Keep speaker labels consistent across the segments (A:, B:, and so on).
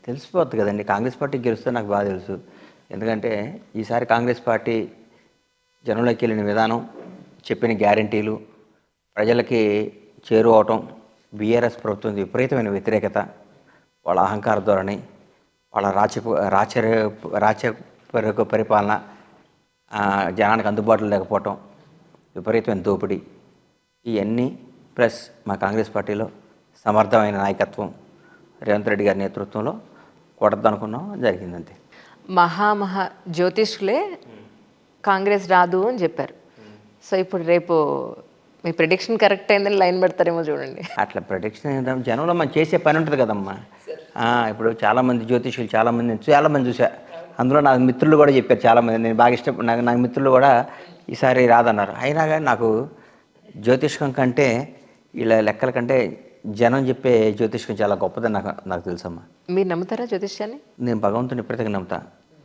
A: తెలిసిపోద్ది కదండి. కాంగ్రెస్ పార్టీ గెలుస్తే నాకు బాగా తెలుసు. ఎందుకంటే ఈసారి కాంగ్రెస్ పార్టీ జనంలోకి వెళ్ళిన విధానం, చెప్పిన గ్యారంటీలు, ప్రజలకి చేరువవటం, బీఆర్ఎస్ ప్రభుత్వం విపరీతమైన వ్యతిరేకత, వాళ్ళ అహంకార ధోరణి, వాళ్ళ రాచరిక పరిపాలన, జనానికి అందుబాటులో లేకపోవటం, విపరీతమైన దోపిడీ, ఇవన్నీ ప్లస్ మా కాంగ్రెస్ పార్టీలో సమర్థమైన నాయకత్వం రేవంత్ రెడ్డి గారి నేతృత్వంలో కొడద్దనుకున్నాం, జరిగిందంతే.
B: మహా జ్యోతిష్కులే కాంగ్రెస్ రాదు అని చెప్పారు. సో ఇప్పుడు రేపు మీ ప్రిడిక్షన్ కరెక్ట్ అయిందని లైన్ పెడతారేమో చూడండి.
A: అట్లా ప్రొటెక్షన్ జనంలో మనం చేసే పని ఉంటుంది కదమ్మా. ఇప్పుడు చాలామంది జ్యోతిషులు చాలామంది చూసా. అందులో నాకు మిత్రులు కూడా చెప్పారు చాలామంది. నేను బాగా నాకు మిత్రులు కూడా ఈసారి రాదన్నారు. అయినా కానీ నాకు జ్యోతిష్కం కంటే ఇలా లెక్కల కంటే జనం చెప్పే జ్యోతిష్కం చాలా గొప్పదని నాకు తెలుసమ్మా.
B: మీరు నమ్ముతారా జ్యోతిష్యాన్ని?
A: నేను భగవంతుని విపరీతంగా నమ్ముతా.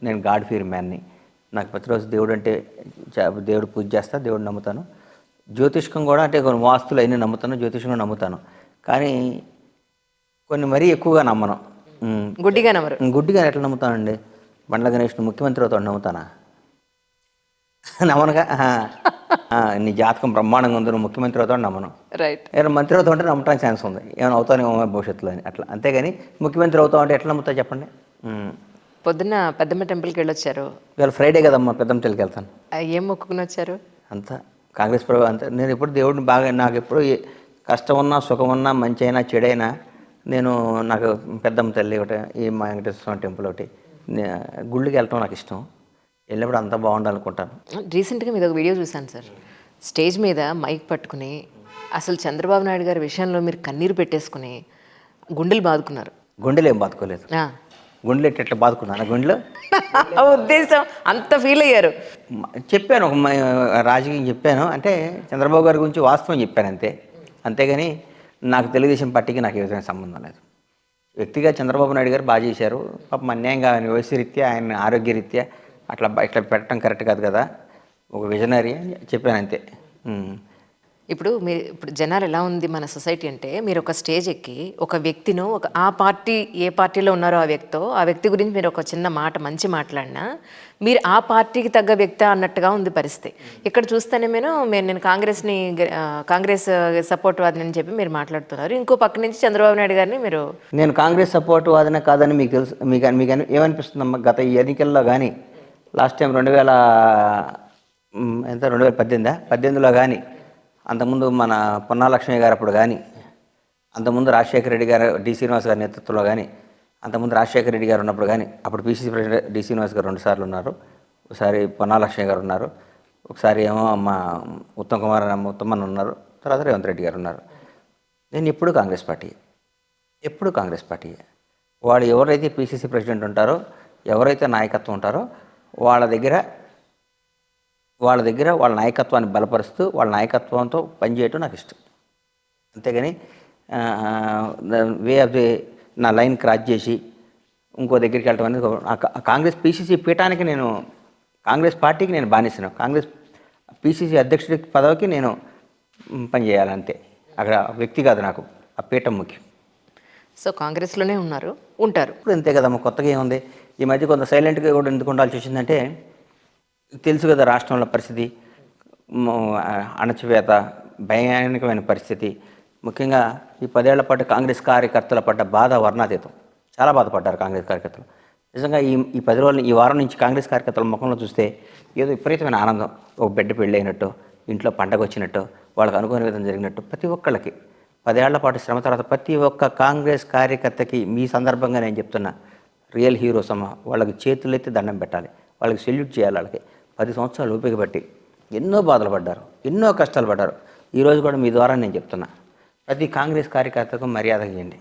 A: నేను గాడ్ ఫీర్ మ్యాన్ని. నాకు ప్రతిరోజు దేవుడు అంటే దేవుడు పూజ చేస్తా, దేవుడు నమ్ముతాను. జ్యోతిష్కం కూడా అంటే కొన్ని వాస్తులు అయినా నమ్ముతాను, జ్యోతిష్కం నమ్ముతాను. కానీ కొన్ని మరీ ఎక్కువగా నమ్మను.
B: గుడ్డిగా నమ్మరు?
A: గుడ్డిగా ఎట్లా నమ్ముతానండి? బండ్ల గణేష్ను ముఖ్యమంత్రి అవుతాడు నమ్ముతానా? నమ్మనుగా. నీ జాతకం బ్రహ్మాండంగా ఉంది, నువ్వు ముఖ్యమంత్రి అవుతాడు నమ్మను.
B: రైట్.
A: ఏమైనా మంత్రి అవుతా ఉంటే నమ్మటానికి ఛాన్స్ ఉంది, ఏమైనా అవుతానేమో భవిష్యత్తులో అని అట్లా. అంతేగాని ముఖ్యమంత్రి అవుతావు అంటే ఎట్లా నమ్ముతా చెప్పండి?
B: పొద్దున్న పెద్దమ్మ టెంపుల్కి వెళ్ళొచ్చారు.
A: ఇవాళ ఫ్రైడే కదమ్మా, పెద్దమ్మ టెంపుల్కి వెళ్తాను.
B: ఏం మొక్కుకుని వచ్చారు?
A: అంతా కాంగ్రెస్ ప్రభు అంతా. నేను ఎప్పుడు దేవుడిని బాగా, నాకు ఎప్పుడు కష్టం ఉన్నా సుఖం ఉన్నా మంచి అయినా చెడైనా నాకు పెద్దమ్మ తల్లి ఒకటి, ఈ మా వెంకటేశ్వర స్వామి టెంపుల్ ఒకటి, గుళ్ళకి వెళ్ళటం నాకు ఇష్టం. వెళ్ళినప్పుడు అంతా బాగుండాలనుకుంటాను.
B: రీసెంట్గా మీద ఒక వీడియో చూశాను సార్. స్టేజ్ మీద మైక్ పట్టుకుని అసలు చంద్రబాబు నాయుడు గారి విషయంలో మీరు కన్నీరు పెట్టేసుకుని గుండెలు బాదుకున్నారు.
A: గుండెలు ఏం బాదుకోలేదు. గుండెలు ఎట్లా బాదుకున్నాను గుండెలో
B: ఉద్దేశం అంత ఫీల్ అయ్యారు.
A: చెప్పాను, ఒక రాజకీయం చెప్పాను అంటే చంద్రబాబు గారి గురించి వాస్తవం చెప్పాను అంతే. అంతేగాని నాకు తెలుగుదేశం పార్టీకి నాకు ఏ విధమైన సంబంధం లేదు. వ్యక్తిగా చంద్రబాబు నాయుడు గారు బాగా చేశారు. పాపం అన్యాయంగా ఆయన వయసురీత్యా, ఆయన ఆరోగ్యరీత్యా ఇట్లా పెట్టడం కరెక్ట్ కాదు కదా, ఒక విజనరీ అని చెప్పాను అంతే.
B: ఇప్పుడు జనాలు ఎలా ఉంది మన సొసైటీ అంటే, మీరు ఒక స్టేజ్ ఎక్కి ఒక వ్యక్తిను ఏ పార్టీలో ఉన్నారో ఆ వ్యక్తి గురించి మీరు ఒక చిన్న మాట మంచి మాట్లాడినా మీరు ఆ పార్టీకి తగ్గ వ్యక్తి అన్నట్టుగా ఉంది పరిస్థితి. ఇక్కడ చూస్తేనే నేను కాంగ్రెస్ సపోర్ట్ వాదిని అని చెప్పి మీరు మాట్లాడుతున్నారు. ఇంకో పక్క నుంచి చంద్రబాబు నాయుడు గారిని
A: నేను కాంగ్రెస్ సపోర్ట్ వాదిన కాదని మీకు తెలుసు. మీకు ఏమనిపిస్తుందమ్మా? గత ఎన్నికల్లో కానీ, లాస్ట్ టైం 2018లో కానీ, అంతకుముందు మన పొన్నా లక్ష్మయ్య గారు అప్పుడు కానీ, అంతకుముందు రాజశేఖర రెడ్డి గారు, డి శ్రీనివాస్ గారి నేతృత్వంలో కానీ, అంతకుముందు రాజశేఖర రెడ్డి గారు ఉన్నప్పుడు కానీ, అప్పుడు పిసిసి ప్రెసిడెంట్ డి శ్రీనివాస్ గారు 2 సార్లు ఉన్నారు, ఒకసారి పొన్నా లక్ష్మయ్య గారు ఉన్నారు, ఒకసారి ఏమో మా ఉత్తమన్ ఉన్నారు, తర్వాత రేవంత్ రెడ్డి గారు ఉన్నారు. నేను ఎప్పుడు కాంగ్రెస్ పార్టీ. వాళ్ళు ఎవరైతే పిసిసి ప్రెసిడెంట్ ఉంటారో, ఎవరైతే నాయకత్వం ఉంటారో వాళ్ళ దగ్గర వాళ్ళ నాయకత్వాన్ని బలపరుస్తూ వాళ్ళ నాయకత్వంతో పనిచేయటం నాకు ఇష్టం. అంతేగాని నా లైన్ క్రాస్ చేసి ఇంకో దగ్గరికి వెళ్ళటం అనేది కాంగ్రెస్ పిసిసి పీఠానికి కాంగ్రెస్ పార్టీకి నేను బానిసను. కాంగ్రెస్ పిసిసి అధ్యక్షుడి పదవికి నేను పనిచేయాలంతే. అక్కడ వ్యక్తి కాదు, నాకు ఆ పీఠం ముఖ్యం.
B: సో కాంగ్రెస్లోనే ఉంటారు
A: ఇప్పుడు అంతే కదమ్మా, కొత్తగా ఏముంది? ఈ మధ్య కొంత సైలెంట్గా కూడా ఎందుకు ఉండాల్సి వచ్చిందంటే, తెలుసు కదా రాష్ట్రంలో పరిస్థితి, అణచివేత, భయానకమైన పరిస్థితి. ముఖ్యంగా ఈ 10 ఏళ్ల పాటు కాంగ్రెస్ కార్యకర్తల పడ్డ బాధ వర్ణాతీతం. చాలా బాధపడ్డారు కాంగ్రెస్ కార్యకర్తలు. నిజంగా ఈ 10 రోజులు, ఈ వారం నుంచి కాంగ్రెస్ కార్యకర్తల ముఖంలో చూస్తే ఏదో విపరీతమైన ఆనందం. ఒక బిడ్డ పెళ్ళి అయినట్టు, ఇంట్లో పండగ వచ్చినట్టు, వాళ్ళకి అనుకోని విధంగా జరిగినట్టు. ప్రతి ఒక్కళ్ళకి 10 ఏళ్ల పాటు శ్రమ తర్వాత ప్రతి ఒక్క కాంగ్రెస్ కార్యకర్తకి మీ సందర్భంగా నేను చెప్తున్నా, రియల్ హీరోస్ అమ్మ. వాళ్ళకి చేతులెత్తి దండం పెట్టాలి, వాళ్ళకి సెల్యూట్ చేయాలి. వాళ్ళకి 10 సంవత్సరాలు ఓపిక పట్టి ఎన్నో బాధలు పడ్డారు, ఎన్నో కష్టాలు పడ్డారు. ఈరోజు కూడా మీ ద్వారా నేను చెప్తున్నా, ప్రతి కాంగ్రెస్ కార్యకర్తకు మర్యాద ఇవ్వండి,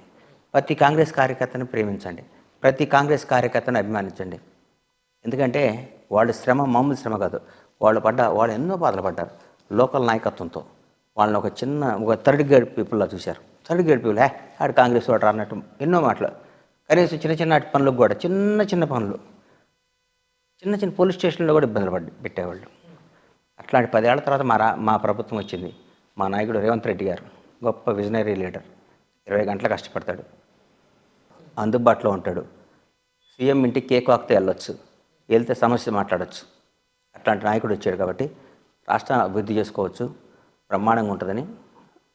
A: ప్రతి కాంగ్రెస్ కార్యకర్తను ప్రేమించండి, ప్రతి కాంగ్రెస్ కార్యకర్తను అభిమానించండి. ఎందుకంటే వాళ్ళ శ్రమ మామూలు శ్రమ కాదు. వాళ్ళు ఎన్నో బాధలు పడ్డారు లోకల్ నాయకత్వంతో. వాళ్ళని ఒక థర్డ్ గ్రేడ్ పీపుల్లా చూశారు. థర్డ్ గ్రేడ్ పీపుల్, ఆడు కాంగ్రెస్ వాడు అన్నట్టు ఎన్నో మాటలు. కనీసం చిన్న పనులకు కూడా, చిన్న పనులు, చిన్న పోలీస్ స్టేషన్లో కూడా ఇబ్బందులు పెట్టేవాళ్ళు. అట్లాంటి 10 ఏళ్ల తర్వాత మా ప్రభుత్వం వచ్చింది. మా నాయకుడు రేవంత్ రెడ్డి గారు గొప్ప విజనరీ లీడర్. 20 గంటలు కష్టపడతాడు, అందుబాటులో ఉంటాడు, సీఎం ఇంటికి కేక్ వాక్తో వెళ్ళొచ్చు, వెళ్తే సమస్య మాట్లాడచ్చు. అట్లాంటి నాయకుడు వచ్చాడు కాబట్టి రాష్ట్రాన్ని అభివృద్ధి చేసుకోవచ్చు, బ్రహ్మాండంగా ఉంటుందని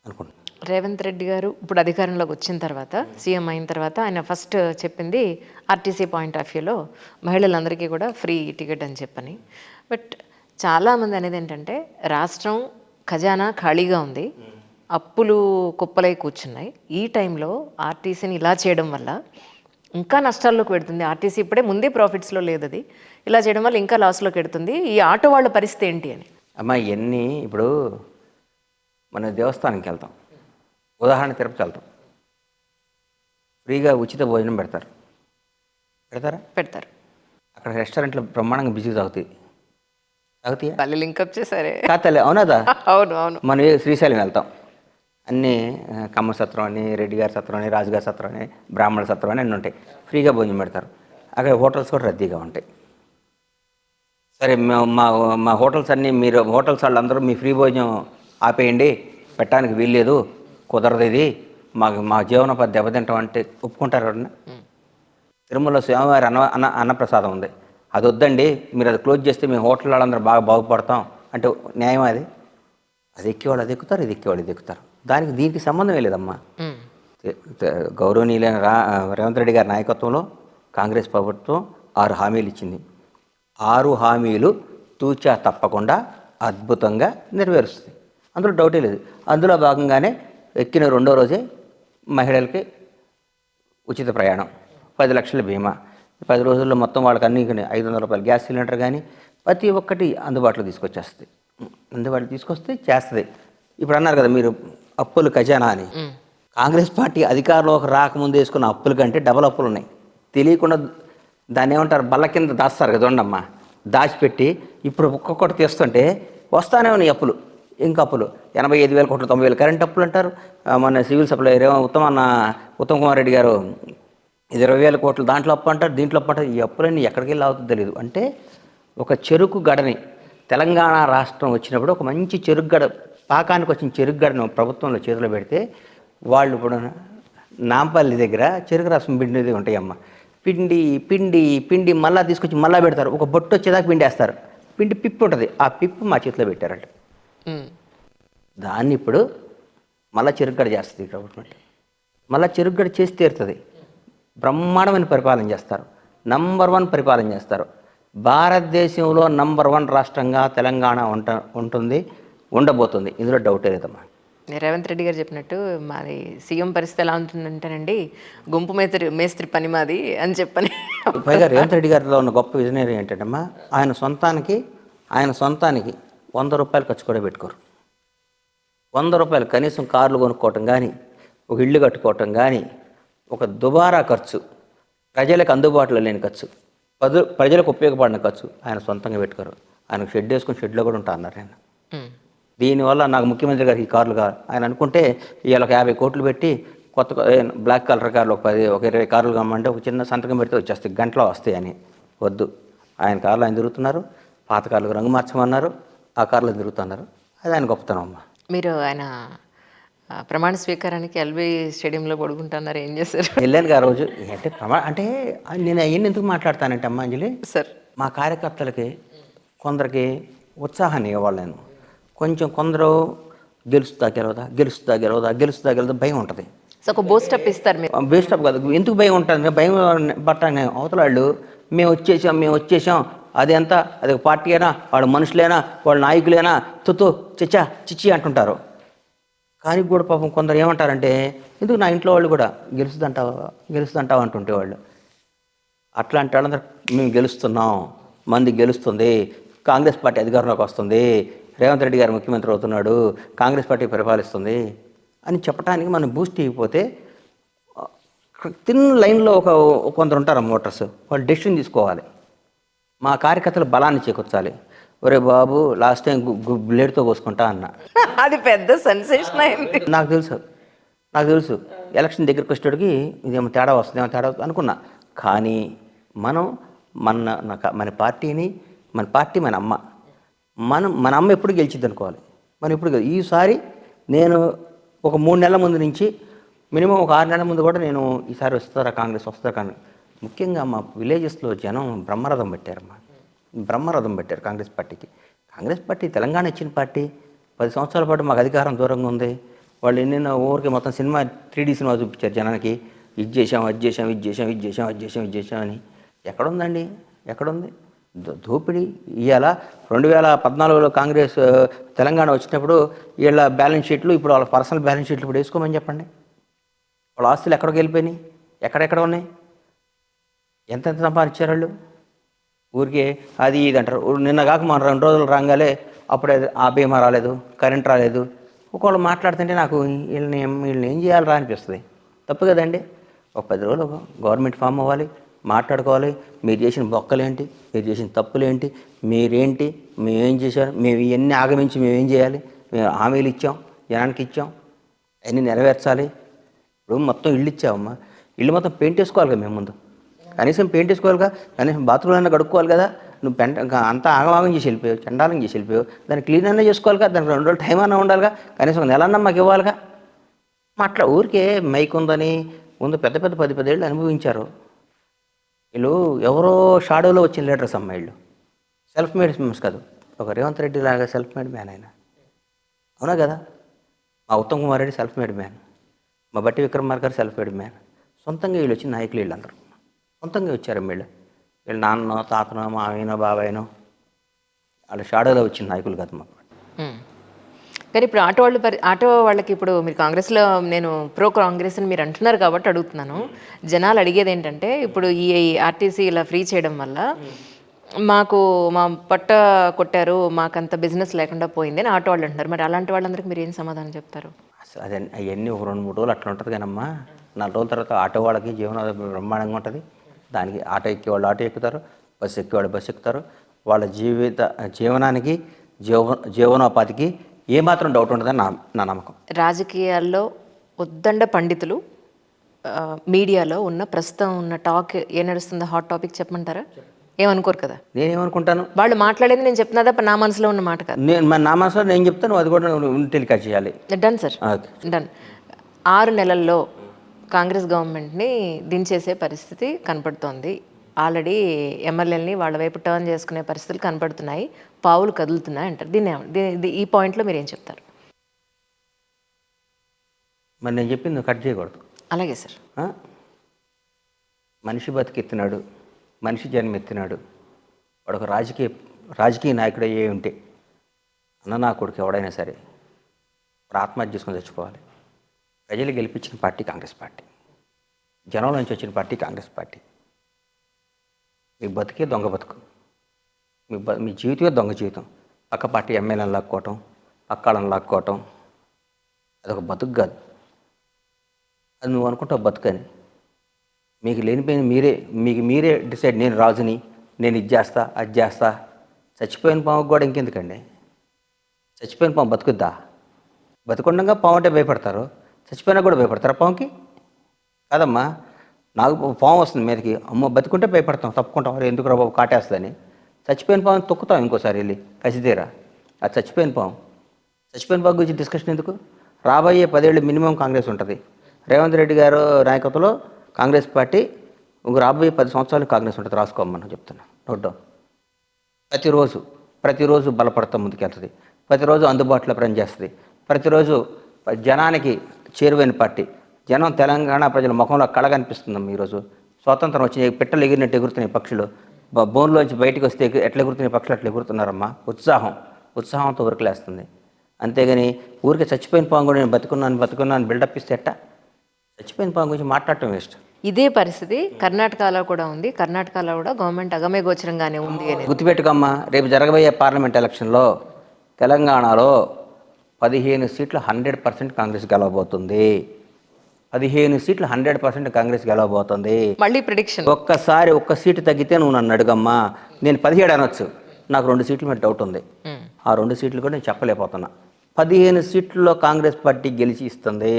A: అనుకుంటున్నాను.
B: రేవంత్ రెడ్డి గారు ఇప్పుడు అధికారంలోకి వచ్చిన తర్వాత, సీఎం అయిన తర్వాత ఆయన ఫస్ట్ చెప్పింది ఆర్టీసీ పాయింట్ ఆఫ్ వ్యూలో మహిళలందరికీ కూడా ఫ్రీ టికెట్ అని చెప్పని. బట్ చాలామంది అనేది ఏంటంటే రాష్ట్రం ఖజానా ఖాళీగా ఉంది, అప్పులు కుప్పలై కూర్చున్నాయి. ఈ టైంలో ఆర్టీసీని ఇలా చేయడం వల్ల ఇంకా నష్టాల్లోకి పెడుతుంది. ఆర్టీసీ ఇప్పుడే ముందే ప్రాఫిట్స్లో లేదు, అది ఇలా చేయడం వల్ల ఇంకా లాస్లోకి పెడుతుంది. ఈ ఆటో వాళ్ళ పరిస్థితి ఏంటి అని.
A: అమ్మ ఇవన్నీ ఇప్పుడు మన దేవస్థానంకి వెళ్తాం, ఉదాహరణ తిరుపతి వెళ్తాం, ఫ్రీగా ఉచిత భోజనం పెడతారు,
B: పెడతారు.
A: అక్కడ రెస్టారెంట్లో బ్రహ్మాండంగా బిజీ తాగుతాయా?
B: వాళ్ళు లింకప్ చేశారే.
A: కాతలే అవునదా?
B: అవును అవును.
A: మనం శ్రీశైలం వెళ్తాం, అన్నీ కమ్మ సత్రం అని, రెడ్డి గారి సత్రం అని, రాజుగారి సత్రం అని, బ్రాహ్మణ సత్రం అని అన్నీ ఉంటాయి, ఫ్రీగా భోజనం పెడతారు. అక్కడ హోటల్స్ కూడా రద్దీగా ఉంటాయి. సరే మా మా హోటల్స్ అన్నీ, మీరు హోటల్స్ వాళ్ళందరూ మీ ఫ్రీ భోజనం ఆపేయండి, పెట్టడానికి వీల్లేదు, కుదరదు, ఇది మా జీవనోపాధి దెబ్బతింటాం అంటే ఒప్పుకుంటారు ఎవరన్నా? తిరుమలలో స్వామివారి అన్నప్రసాదం ఉంది, అది వద్దండి, మీరు అది క్లోజ్ చేస్తే మీ హోటల్ వాళ్ళందరూ బాగా బాగుపడతాం అంటే న్యాయం అది? అది ఎక్కేవాళ్ళు అది ఎక్కుతారు, ఇది ఎక్కేవాళ్ళు ఇది ఎక్కుతారు. దీనికి సంబంధమే లేదమ్మా. గౌరవనీయులైన రేవంత్ రెడ్డి గారి నాయకత్వంలో కాంగ్రెస్ ప్రభుత్వం 6 హామీలు ఇచ్చింది. 6 హామీలు తూచా తప్పకుండా అద్భుతంగా నెరవేరుస్తుంది, అందులో డౌటే లేదు. అందులో భాగంగానే ఎక్కిన 2వ రోజే మహిళలకి ఉచిత ప్రయాణం, 10 లక్షల బీమా, 10 రోజుల్లో మొత్తం వాళ్ళకి అన్ని 500 రూపాయలు గ్యాస్ సిలిండర్ కానీ ప్రతి ఒక్కటి అందుబాటులో తీసుకొచ్చేస్తుంది. అందుబాటులో తీసుకొస్తే చేస్తుంది. ఇప్పుడు అన్నారు కదా మీరు అప్పులు ఖజానా అని, కాంగ్రెస్ పార్టీ అధికారంలోకి రాకముందు వేసుకున్న అప్పుల కంటే డబల్ అప్పులు ఉన్నాయి. తెలియకుండా దాన్ని ఏమంటారు, బల్ల కింద దాస్తారు కదా ఉండమ్మా, దాచిపెట్టి ఇప్పుడు ఒక్కొక్కటి తీస్తుంటే వస్తానే ఉన్నాయి అప్పులు, ఇంకా అప్పులు. 85,000 కోట్లు, 90,000 కరెంట్ అప్పులు అంటారు. మన సివిల్ సప్లై ఉత్తమ్ కుమార్ రెడ్డి గారు ఇది 20,000 కోట్లు దాంట్లో అప్పు అంటారు, దీంట్లో అప్పు అంటారు. ఈ అప్పులన్నీ ఎక్కడికి వెళ్ళి అవుతుందో తెలియదు. అంటే ఒక చెరుకు గడని, తెలంగాణ రాష్ట్రం వచ్చినప్పుడు ఒక మంచి చెరుకు గడ, పాకానికి వచ్చిన చెరుకు గడను ప్రభుత్వంలో చేతిలో పెడితే వాళ్ళు ఇప్పుడు నాంపల్లి దగ్గర చెరుకు రసం పిండిది ఉంటాయమ్మ, పిండి పిండి పిండి మళ్ళీ తీసుకొచ్చి మళ్ళీ పెడతారు, ఒక బొట్టు వచ్చేదాకా పిండేస్తారు, పిండి పిప్పు ఉంటుంది, ఆ పిప్పు మా చేతిలో పెట్టారంట. దాన్ని ఇప్పుడు మళ్ళీ చెరుకుగడ చేస్తుంది గవర్నమెంట్, మళ్ళీ చెరుకుగడ చేసి తీరుతుంది. బ్రహ్మాండమైన పరిపాలన చేస్తారు, నంబర్ 1 పరిపాలన చేస్తారు. భారతదేశంలో నంబర్ 1 రాష్ట్రంగా తెలంగాణ ఉంటుంది, ఉండబోతుంది, ఇందులో డౌటే లేదమ్మా.
B: రేవంత్ రెడ్డి గారు చెప్పినట్టు మాది సీఎం పరిస్థితి ఎలా ఉంటుందంటేనండి, గుంపు మేస్త్రి పని మాది అని చెప్పని.
A: పైగా రేవంత్ రెడ్డి గారిలో ఉన్న గొప్ప విజనరీ ఏంటంటమ్మా, ఆయన సొంతానికి 100 రూపాయలు ఖర్చు కూడా పెట్టుకోరు. 100 రూపాయలు కనీసం కార్లు కొనుక్కోవటం కానీ, ఒక ఇల్లు కట్టుకోవటం కానీ, ఒక దుబారా ఖర్చు, ప్రజలకు అందుబాటులో లేని ఖర్చు, ప్రజలకు ఉపయోగపడిన ఖర్చు ఆయన సొంతంగా పెట్టుకోరు. ఆయనకు షెడ్ వేసుకుని షెడ్లో కూడా ఉంటా అన్నారు ఆయన. దీనివల్ల నాకు ముఖ్యమంత్రి గారికి ఈ కార్లు కావాలి ఆయన అనుకుంటే ఇవాళ ఒక 50 కోట్లు పెట్టి కొత్త బ్లాక్ కలర్ కార్లు ఒక 20 కార్లు కామంటే ఒక చిన్న సంతకం పెడితే వచ్చేస్తాయి, గంటలో వస్తాయి అని. వద్దు, ఆయన కార్లు ఆయన తిరుగుతున్నారు, పాత కార్లకు రంగు మార్చమన్నారు, ఆ కార్లు తిరుగుతున్నారు, అది ఆయన గొప్పతనం అమ్మ.
B: మీరు ఆయన ప్రమాణ స్వీకారానికి ఎల్బీ స్టేడియంలో పడుకుంటున్నారు, ఏం చేశారు?
A: వెళ్ళాను ఆ రోజు. అంటే నేను అవన్నీ ఎందుకు మాట్లాడతానంటే అమ్మ అంజలి,
B: సార్
A: మా కార్యకర్తలకి కొందరికి ఉత్సాహాన్ని ఇవ్వాలి నేను. కొందరు గెలుస్తా గెలవదా భయం ఉంటుంది.
B: సో ఒక బూస్టప్ ఇస్తారు మీరు?
A: బూస్టప్ కాదు, ఎందుకు భయం ఉంటుంది, భయం పట్టాను అవతల వాళ్ళు మేము వచ్చేసాం అది ఎంత, అది ఒక పార్టీ అయినా, వాళ్ళ మనుషులైనా, వాళ్ళ నాయకులైనా చిచ్చా చిచ్చి అంటుంటారు. కానీ కూడా పాపం కొందరు ఏమంటారంటే, ఎందుకు నా ఇంట్లో వాళ్ళు కూడా గెలుస్తుంటావు అంటుంటే వాళ్ళు. అట్లాంటి వాళ్ళందరూ మేము గెలుస్తున్నాం, మంది గెలుస్తుంది, కాంగ్రెస్ పార్టీ అధికారంలోకి వస్తుంది, రేవంత్ రెడ్డి గారు ముఖ్యమంత్రి అవుతున్నాడు, కాంగ్రెస్ పార్టీ పరిపాలిస్తుంది అని చెప్పడానికి మనం బూస్ట్ ఇవ్వకపోతే, తిన్ లైన్లో కొందరు ఉంటారు మోటార్స్, వాళ్ళు డెసిషన్ తీసుకోవాలి. మా కార్యకర్తలు బలాన్ని చేకూర్చాలి. ఒరే బాబు లాస్ట్ టైం బ్లేడ్తో కోసుకుంటా అన్న,
B: అది పెద్ద సెన్సేషన్ అయింది.
A: నాకు తెలుసు ఎలక్షన్ దగ్గరికి వచ్చేటికి ఇదేమో తేడా వస్తుంది అనుకున్నా. కానీ మనం మన పార్టీని, మన పార్టీ మన అమ్మ, మన అమ్మ ఎప్పుడు గెలిచిద్ది అనుకోవాలి. మనం ఎప్పుడు ఈసారి నేను ఒక 3 నెలల ముందు నుంచి మినిమం ఒక 6 నెలల ముందు కూడా నేను ఈసారి కాంగ్రెస్ వస్తుందా కానీ ముఖ్యంగా మా విలేజెస్లో జనం బ్రహ్మరథం పెట్టారమ్మా. బ్రహ్మరథం పెట్టారు కాంగ్రెస్ పార్టీకి. కాంగ్రెస్ పార్టీ తెలంగాణ ఇచ్చిన పార్టీ. 10 సంవత్సరాల పాటు మాకు అధికారం దూరంగా ఉంది. వాళ్ళు ఎన్నెన్నో ఊరికి మొత్తం సినిమా 3D సినిమా చూపించారు జనానికి. ఇది చేసాం, అది చేసాం, ఇది చేసాం, ఇది చేసాం, అది చేసాం, ఇది చేసాం అని. ఎక్కడుందండి? ఎక్కడుంది? దోపిడీ. ఇవాళ 2014లో కాంగ్రెస్ తెలంగాణ వచ్చినప్పుడు వీళ్ళ బ్యాలెన్స్ షీట్లు, ఇప్పుడు వాళ్ళ పర్సనల్ బ్యాలెన్స్ షీట్లు ఇప్పుడు వేసుకోమని చెప్పండి. వాళ్ళ ఆస్తులు ఎక్కడికి వెళ్ళిపోయినాయి? ఎక్కడెక్కడ ఉన్నాయి? ఎంతెంత సంపాదించారు వాళ్ళు? ఊరికే అది ఇది అంటారు. నిన్న కాక మన 2 రోజులు రాగానే అప్పుడే ఆ బీమా రాలేదు, కరెంట్ రాలేదు. ఒకళ్ళు మాట్లాడుతుంటే నాకు వీళ్ళని ఏం చేయాలరా అనిపిస్తుంది. తప్పు కదండి. ఒక 10 రోజులు గవర్నమెంట్ ఫామ్ అవ్వాలి, మాట్లాడుకోవాలి. మీరు చేసిన బొక్కలేంటి, మీరు చేసిన తప్పులేంటి, మీరేంటి, మేమేం చేశారు, మేము ఇవన్నీ ఆగమించి మేమేం చేయాలి, మేము హామీలు ఇచ్చాం, జనానికి ఇచ్చాం, అవన్నీ నెరవేర్చాలి. ఇప్పుడు మొత్తం ఇల్లు ఇచ్చావమ్మా, ఇల్లు మొత్తం పెయింట్ వేసుకోవాలి కదా మేము ముందు. కనీసం పెయింట్ వేసుకోవాలిగా, కనీసం బాత్రూమ్ అయినా కడుక్కోవాలి కదా. నువ్వు అంతా ఆగమాగం చేసి వెళ్ళిపోయావు, చండాలం చేసి వెళ్ళిపోయావు. దాన్ని క్లీన్ అయినా చేసుకోవాలిగా, దానికి 2 రోజులు టైం అన్నా ఉండాలిగా, కనీసం 1 నెల అన్నా మాకు ఇవ్వాలిగా. అట్లా ఊరికే మైక్ ఉందని ముందు పెద్ద 10 ఏళ్ళు అనుభవించారు. వీళ్ళు ఎవరో షాడోలో వచ్చిన లీడర్స్ అమ్మా. వీళ్ళు సెల్ఫ్ మేడ్ మెంబర్స్ కాదు. ఒక రేవంత్ రెడ్డి లాగా సెల్ఫ్ మేడ్ మ్యాన్ ఆయన. అవునా కదా? మా Uttam Kumar Reddy self made man, మా బట్టి విక్రమార్క గారు సెల్ఫ్ మేడ్ మ్యాన్. సొంతంగా వీళ్ళు వచ్చిన నాయకులు వీళ్ళందరూ సొంతంగా వచ్చారు. వీళ్ళు నాన్ననో తాతనో మామయ్యనో బాబాయ్నో వాళ్ళ షాడోలో వచ్చిన నాయకులు కాదు మాకు.
B: కానీ ఇప్పుడు ఆటో వాళ్ళకి ఇప్పుడు మీరు కాంగ్రెస్లో, నేను ప్రో కాంగ్రెస్ అని మీరు అంటున్నారు కాబట్టి అడుగుతున్నాను. జనాలు అడిగేది ఏంటంటే, ఇప్పుడు ఈ ఆర్టీసీ ఇలా ఫ్రీ చేయడం వల్ల మాకు మా పట్ట కొట్టారు, మాకంత బిజినెస్ లేకుండా పోయింది అని ఆటో వాళ్ళు అంటున్నారు. మరి అలాంటి వాళ్ళందరికీ మీరు ఏం సమాధానం చెప్తారు?
A: అసలు అదే అవన్నీ ఒక 2-3 రోజులు అట్లా ఉంటుంది కానమ్మా. 4 రోజుల తర్వాత ఆటో వాళ్ళకి జీవనం బ్రహ్మాండంగా ఉంటుంది. దానికి ఆటో ఎక్కేవాళ్ళు ఆటో ఎక్కుతారు, బస్సు ఎక్కేవాళ్ళు బస్సు ఎక్కుతారు. వాళ్ళ జీవనానికి జీవనోపాధికి ఏమాత్రం డౌట్ ఉండదని నా నమ్మకం.
B: రాజకీయాల్లో ఉద్దండ పండితులు, మీడియాలో ఉన్న ప్రస్తుతం ఉన్న టాక్ ఏ నడుస్తుందో హాట్ టాపిక్ చెప్పమంటారా? ఏమనుకోరు కదా?
A: నేనేమనుకుంటాను,
B: వాళ్ళు మాట్లాడేది నేను చెప్తున్నదా నా మనసులో ఉన్న మాట కాదు.
A: నా మనసులో నేను చెప్తాను, అది కూడా టెలికాస్ట్ చేయాలి.
B: Done sir, done. 6 నెలల్లో కాంగ్రెస్ గవర్నమెంట్ని దించేసే పరిస్థితి కనపడుతోంది. ఆల్రెడీ ఎమ్మెల్యేలని వాళ్ళ వైపు టర్న్ చేసుకునే పరిస్థితులు కనపడుతున్నాయి, పావులు కదులుతున్నాయి అంటారు. ఈ పాయింట్లో మీరు ఏం చెప్తారు?
A: మరి నేను చెప్పింది నువ్వు కట్ చేయకూడదు.
B: అలాగే సార్.
A: మనిషి బతికెత్తినాడు, మనిషి జన్మెత్తినాడు, వాడు ఒక రాజకీయ నాయకుడు అయ్యే ఉంటే అన్న నా కొడుకు ఎవడైనా సరే ఆత్మహత్య చేసుకొని చచ్చిపోవాలి. ప్రజలు గెలిపించిన పార్టీ కాంగ్రెస్ పార్టీ, జనంలో నుంచి వచ్చిన పార్టీ కాంగ్రెస్ పార్టీ. మీ బతికే దొంగ బతుకు, మీ జీవితమే దొంగ జీవితం. పక్క పార్టీ ఎమ్మెల్యేలను లాక్కోవటం, పక్కాళ్ళని లాక్కోవటం, అదొక బతుకు కాదు. అది నువ్వు అనుకుంటావు బతుకని. మీకు లేనిపోయిన మీరే డిసైడ్, నేను రాజుని, నేను ఇది చేస్తా అది చేస్తా. చచ్చిపోయిన పాముకు కూడా ఇంకెందుకండి? చచ్చిపోయిన పాము బతుకుద్దా? బతుకుండగా పాము అంటే భయపడతారు, చచ్చిపోయినా కూడా భయపడతారు పాముకి? కాదమ్మా. నాకు పాము వస్తుంది మీదకి, అమ్మ బతుకుంటే భయపడతాం, తప్పుకుంటాం, ఎందుకు రా బాబు కాటేస్తుందని. చచ్చిపోయిన పాము తొక్కుతాం ఇంకోసారి వెళ్ళి కసితీరా. అది చచ్చిపోయిన పాము గురించి డిస్కషన్ ఎందుకు? రాబోయే 10 ఏళ్ళు మినిమం కాంగ్రెస్ ఉంటుంది. రేవంత్ రెడ్డి గారు నాయకత్వంలో కాంగ్రెస్ పార్టీ రాబోయే 10 సంవత్సరాలు కాంగ్రెస్ ఉంటుంది. రాసుకోమని చెప్తున్నా, నోట్ డౌన్. ప్రతిరోజు బలపడతాం, ముందుకెళ్తుంది. ప్రతిరోజు అందుబాటులో పనిచేస్తుంది. ప్రతిరోజు జనానికి చేరువైన పార్టీ. జనం తెలంగాణ ప్రజల ముఖంలో కళ కనిపిస్తుందమ్మా. ఈరోజు స్వాతంత్రం వచ్చి పిట్టలు ఎగిరినట్టు ఎగురుతున్నాయి పక్షులు. బోన్లోంచి బయటకు వస్తే ఎట్లా ఎగురుతున్నాయి పక్షులు, అట్లా ఎగురుతున్నారమ్మా. ఉత్సాహంతో ఉరకలేస్తుంది. అంతేగాని ఊరికి చచ్చిపోయిన పాము కూడా నేను బతుకున్నాను బిల్డప్ ఇస్తే ఎట్టా? చచ్చిపోయిన పాము గురించి మాట్లాడటం వేస్ట్.
B: ఇదే పరిస్థితి కర్ణాటకలో కూడా ఉంది. కర్ణాటకలో కూడా గవర్నమెంట్ అగమే గోచరంగానే ఉంది అని
A: గుర్తుపెట్టుకమ్మా. రేపు జరగబోయే పార్లమెంట్ ఎలక్షన్లో తెలంగాణలో 15 సీట్లు 100% కాంగ్రెస్ గెలవబోతుంది. 15 సీట్లు 100% కాంగ్రెస్ గెలవబోతుంది.
B: మళ్ళీ ప్రిడిక్షన్.
A: ఒక్కసారి ఒక్క సీటు తగ్గితే నువ్వు నన్ను అడుగమ్మా, నేను 17 అనొచ్చు. నాకు 2 సీట్ల మీద డౌట్ ఉంది. ఆ 2 సీట్లు కూడా నేను చెప్పలేకపోతున్నా. 15 సీట్లలో కాంగ్రెస్ పార్టీ గెలిచి ఇస్తుంది.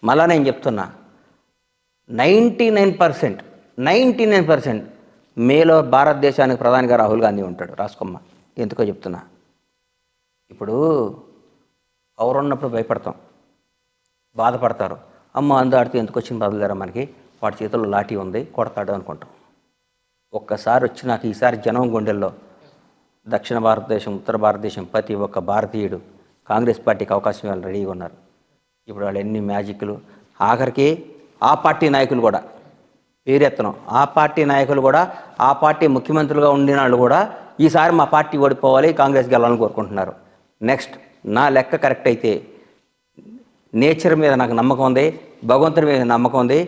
A: మళ్ళా నేను చెప్తున్నా, 99% మేలో భారతదేశానికి ప్రధానిగా రాహుల్ గాంధీ ఉంటాడు. రాసుకోమ్మ, ఎందుకో చెప్తున్నా. ఇప్పుడు పవర్ ఉన్నప్పుడు భయపడతాం, బాధపడతారు. అమ్మ అందు ఆడితే ఎందుకు వచ్చింది బదులుదారా మనకి, వాడి చేతుల్లో లాఠీ ఉంది, కొడతాడు అనుకుంటాం. ఒక్కసారి వచ్చి నాకు ఈసారి జనం గుండెల్లో దక్షిణ భారతదేశం, ఉత్తర భారతదేశం ప్రతి ఒక్క భారతీయుడు కాంగ్రెస్ పార్టీకి అవకాశం ఇవ్వాలని రెడీగా ఉన్నారు. ఇప్పుడు వాళ్ళు ఎన్ని మ్యాజిక్లు, ఆఖరికి ఆ పార్టీ నాయకులు కూడా పేరెత్తనం, ఆ పార్టీ నాయకులు కూడా, ఆ పార్టీ ముఖ్యమంత్రులుగా ఉండిన వాళ్ళు కూడా ఈసారి మా పార్టీ ఓడిపోవాలి, కాంగ్రెస్ గెలవాలని కోరుకుంటున్నారు. నెక్స్ట్ నా లెక్క కరెక్ట్ అయితే నేచర్ మీద నాకు నమ్మకం ఉంది, భగవంతుడి మీద నమ్మకం ఉంది.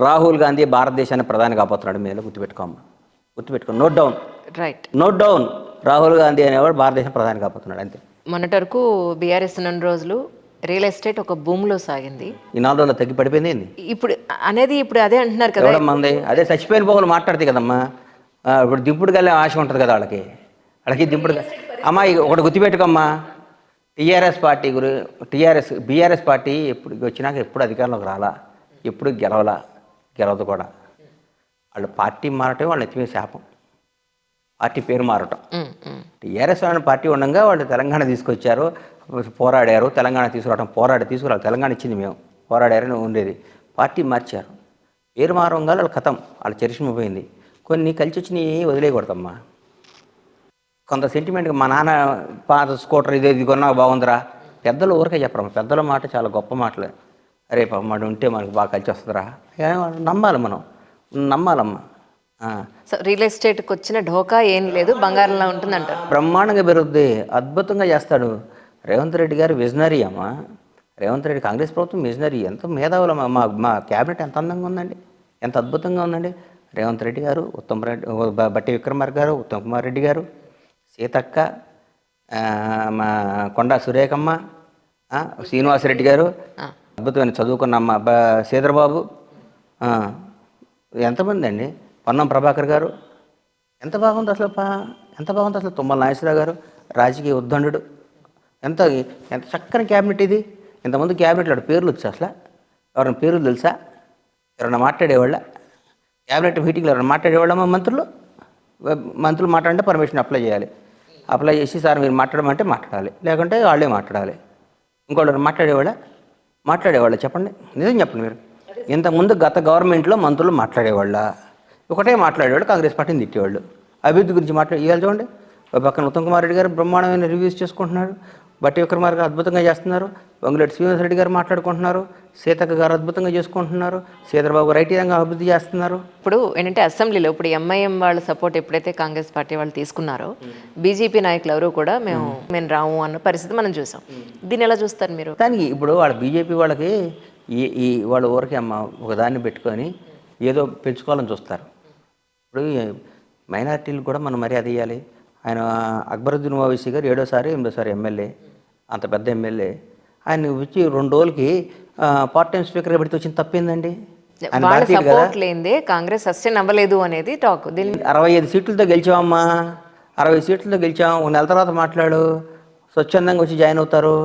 A: రాహుల్ గాంధీ భారతదేశాన్ని ప్రధాని కాబోతున్నాడు. మీద గుర్తుపెట్టుకో, note down,
B: right.
A: Note down. Rahul Gandhi అనేవాడు భారతదేశం ప్రధాని కాబోతున్నాడు, అంతే.
B: మొన్నటి వరకు బీఆర్ఎస్ ఉన్న రోజులు రియల్ ఎస్టేట్ ఒక భూమిలో సాగింది.
A: ఈ 4 రోజుల్లో తగ్గి పడిపోయింది ఏంది
B: ఇప్పుడు అదే అంటున్నారు కదా.
A: ఎవడమ్మా ఉంది? అదే చచ్చిపోయిన భూములు మాట్లాడితే కదమ్మా. ఇప్పుడు దింపుడు గల్లే ఆశ ఉంటుంది కదా వాళ్ళకి దింపుడు. అమ్మా ఒకటి గుర్తుపెట్టుకోమ్మా, బీఆర్ఎస్ పార్టీ ఎప్పుడు వచ్చినాక ఎప్పుడు అధికారంలోకి రాలా, ఎప్పుడు గెలవదు కూడా. వాళ్ళు పార్టీ మారటం వాళ్ళ ఎత్తిమే శాపం, పార్టీ పేరు మారటం. టీఆర్ఎస్ అనే పార్టీ ఉండగా వాళ్ళు తెలంగాణ తీసుకొచ్చారు, పోరాడారు, తెలంగాణ తీసుకురావడం తెలంగాణ ఇచ్చింది మేము, పోరాడారని ఉండేది. పార్టీ మార్చారు, పేరు మారంగా వాళ్ళ కథం, వాళ్ళ చరిష్మ పోయింది. కొన్ని కలిసి వచ్చినాయి వదిలేయకూడదమ్మా. కొంత సెంటిమెంట్గా మా నాన్న పాత స్కూటర్ ఇది కొన్నా బాగుందిరా, పెద్దలు ఊరికే చెప్పరమ్మా. పెద్దల మాట చాలా గొప్ప మాటలు. అరే పాప మాట ఉంటే మనకు బాగా కలిసి వస్తుందిరా, నమ్మాలి, మనం నమ్మాలమ్మా.
B: సో రియల్ ఎస్టేట్కి వచ్చిన ఢోకా ఏం లేదు, బంగారంలా ఉంటుంది అంటారు.
A: బ్రహ్మాండంగా పెరుగుద్ది, అద్భుతంగా చేస్తాడు. రేవంత్ రెడ్డి గారు విజనరీ అమ్మా. రేవంత్ రెడ్డి కాంగ్రెస్ ప్రభుత్వం విజనరీ, ఎంత మేధావులమ్మా. మా క్యాబినెట్ ఎంత అందంగా ఉందండి, ఎంత అద్భుతంగా ఉందండి. రేవంత్ రెడ్డి గారు, బట్టి విక్రమార్క గారు, ఉత్తమ్ కుమార్ రెడ్డి గారు, సీతక్క, మా కొండా సురేఖమ్మ, శ్రీనివాసరెడ్డి గారు, అద్భుతమైన చదువుకున్న అమ్మ శ్రీధరబాబు, ఎంతమంది అండి, పొన్నం ప్రభాకర్ గారు, ఎంత బాగుంది అసలు తుమ్మల నాగేశ్వరరావు గారు, రాజకీయ ఉద్దండు, ఎంత చక్కని క్యాబినెట్ ఇది. ఇంతమంది క్యాబినెట్లో పేర్లు వచ్చా అసలు? ఎవరైనా పేర్లు తెలుసా? ఎవరైనా మాట్లాడేవాళ్ళ? క్యాబినెట్ మీటింగ్లో ఎవరైనా మాట్లాడేవాళ్ళమ్మా? మంత్రులు మాట్లాడంటే పర్మిషన్ అప్లై చేసి సార్ మీరు మాట్లాడమంటే మాట్లాడాలి, లేకుంటే వాళ్ళే మాట్లాడాలి. ఇంకోళ్ళు మాట్లాడేవాళ్ళ చెప్పండి, నిజం చెప్పండి మీరు. ఇంతకుముందు గత గవర్నమెంట్లో మంత్రులు మాట్లాడేవాళ్ళ? ఒకటే మాట్లాడేవాళ్ళు, కాంగ్రెస్ పార్టీని తిట్టేవాళ్ళు. అభివృద్ధి గురించి ఇవాళ చూడండి, ఒక పక్కన ఉత్తమ్ కుమార్ రెడ్డి గారు బ్రహ్మాండమైన రివ్యూస్ చేసుకుంటున్నారు, బట్టి విక్రమార్క అద్భుతంగా చేస్తున్నారు, వంగులేటి శ్రీనివాసరెడ్డి గారు మాట్లాడుకుంటున్నారు, సీతక్క గారు అద్భుతంగా చేసుకుంటున్నారు, శ్రీధరబాబు రైటీయంగా అభివృద్ధి చేస్తున్నారు.
B: ఇప్పుడు ఏంటంటే అసెంబ్లీలో ఇప్పుడు ఎంఐఎం వాళ్ళ సపోర్ట్ ఎప్పుడైతే కాంగ్రెస్ పార్టీ వాళ్ళు తీసుకున్నారో, బీజేపీ నాయకులు ఎవరు కూడా మేము రాము అన్న పరిస్థితి మనం చూసాం. దీన్ని ఎలా చూస్తారు మీరు?
A: దానికి ఇప్పుడు వాళ్ళ బీజేపీ వాళ్ళకి ఈ వాళ్ళ ఊరికి అమ్మ ఒకదాన్ని పెట్టుకొని ఏదో పెంచుకోవాలని చూస్తారు. ఇప్పుడు మైనారిటీలు కూడా మనం మర్యాద ఇవ్వాలి. ఆయన అక్బరుద్దీన్ ఓవైసీ గారు 7వ 8వ ఎమ్మెల్యే, అంత పెద్ద ఎమ్మెల్యే. ఆయన వచ్చి 2 రోజులకి పార్ట్ టైం స్పీకర్గా పెడితే వచ్చింది తప్పేందండి?
B: కాంగ్రెస్ సస్టైన్ అవ్వలేదు అనేది టాక్.
A: 65 సీట్లతో గెలిచామమ్మా, 60 సీట్లతో గెలిచాం. 1 నెల తర్వాత మాట్లాడు, స్వచ్ఛందంగా వచ్చి జాయిన్ అవుతారు.